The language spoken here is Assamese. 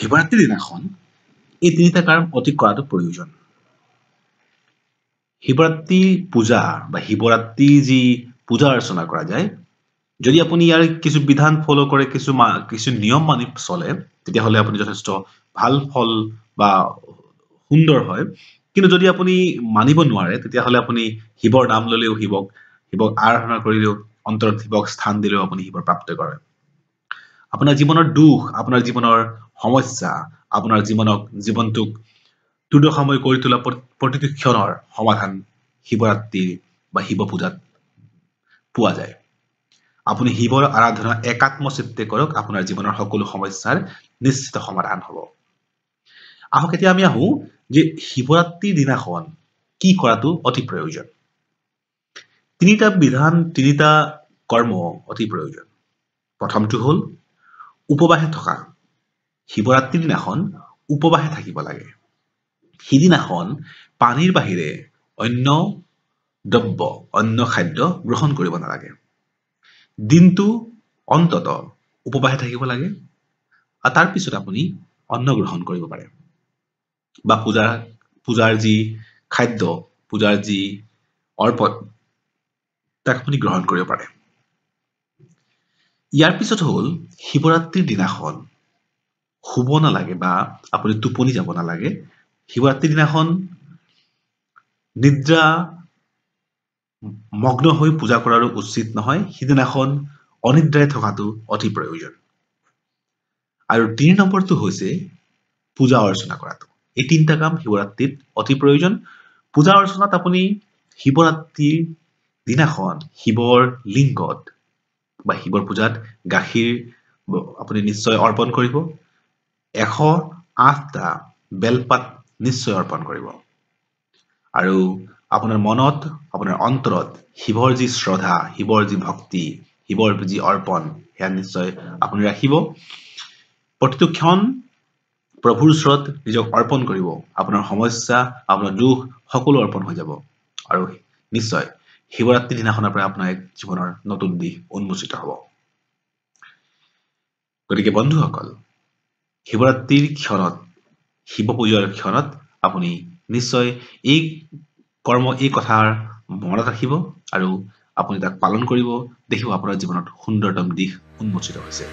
শিৱৰাত্ৰিৰ দিনাখন এই তিনিটা কাম অতি কৰাটো প্ৰয়োজন। শিৱৰাত্ৰি পূজা বা শিৱৰাত্ৰি যি পূজা অৰ্চনা কৰা যায়, যদি আপুনি ইয়াৰ কিছু বিধান ফলো কৰে, কিছু নিয়ম মানি চলে, তেতিয়াহ'লে আপুনি যথেষ্ট ভাল ফল বা সুন্দৰ হয়। কিন্তু যদি আপুনি মানিব নোৱাৰে, তেতিয়াহ'লে আপুনি শিৱৰ নাম ল'লেও শিৱক আৰাধনা কৰিলেও, অন্তৰত শিৱক স্থান দিলেও আপুনি শিৱৰ প্ৰাপ্ত কৰে। আপোনাৰ জীৱনৰ দুখ, আপোনাৰ জীৱনৰ সমস্যা, আপোনাৰ জীৱনটোক দুৰ্দশাময় কৰি তোলা প্ৰতিটো ক্ষণৰ সমাধান শিৱৰাত্ৰি বা শিৱ পূজাত পোৱা যায়। আপুনি শিৱৰ আৰাধনা একাত্মচিত্তে কৰক, আপোনাৰ জীৱনৰ সকলো সমস্যাৰ নিশ্চিত সমাধান হ'ব। আহক এতিয়া আমি আহোঁ যে শিৱৰাত্ৰিৰ দিনাখন কি কৰাটো অতি প্ৰয়োজন। তিনিটা বিধান, তিনিটা কৰ্ম অতি প্ৰয়োজন। প্ৰথমটো হ'ল উপবাসে থকা। শিৱৰাত্ৰিৰ দিনাখন উপবাসে থাকিব লাগে। সিদিনাখন পানীৰ বাহিৰে অন্য খাদ্য গ্ৰহণ কৰিব নালাগে। দিনটো অন্তত উপবাসে থাকিব লাগে আৰু তাৰ পিছত আপুনি অন্ন গ্ৰহণ কৰিব পাৰে বা পূজাৰ যি খাদ্য, পূজাৰ যি অৰ্পণ, তাক আপুনি গ্ৰহণ কৰিব পাৰে। ইয়াৰ পিছত হ'ল শিৱৰাত্ৰিৰ দিনাখন শুব নালাগে বা আপুনি টোপনি যাব নালাগে। শিৱৰাত্ৰিৰ দিনাখন নিদ্ৰা মগ্ন হৈ পূজা কৰাৰো উচিত নহয়। সিদিনাখন অনিদ্ৰাৰে থকাটো অতি প্ৰয়োজন। আৰু ৩ নম্বৰটো হৈছে পূজা অৰ্চনা কৰাটো। এই তিনিটা কাম শিৱৰাত্ৰিত অতি প্ৰয়োজন। পূজা অৰ্চনাত আপুনি শিৱৰাত্ৰিৰ দিনাখন শিৱৰ লিংগত বা শিৱৰ পূজাত গাখীৰ আপুনি নিশ্চয় অৰ্পণ কৰিব। ১০৮টা বেলপাত নিশ্চয় অৰ্পণ কৰিব। আৰু আপোনাৰ মনত, আপোনাৰ অন্তৰত শিৱৰ যি শ্ৰদ্ধা, শিৱৰ যি ভক্তি, শিৱৰ যি অৰ্পণ, সেয়া নিশ্চয় আপুনি ৰাখিব। প্ৰতিটো ক্ষণ প্ৰভুৰ ওচৰত নিজক অৰ্পণ কৰিব। আপোনাৰ সমস্যা, আপোনাৰ দুখ সকলো অৰ্পণ হৈ যাব। আৰু নিশ্চয় শিৱৰাত্ৰিৰ দিনাখনৰ পৰা আপোনাৰ জীৱনৰ নতুন দিশ উন্মোচিত হ'ব। গতিকে বন্ধুসকল, শিৱৰাত্ৰিৰ ক্ষণত, শিৱ পূজাৰ ক্ষণত আপুনি নিশ্চয় এই কথাৰ মনত ৰাখিব আৰু আপুনি তাক পালন কৰিব। দেখিব আপোনাৰ জীৱনত সুন্দৰতম দিশ উন্মোচিত হৈছে।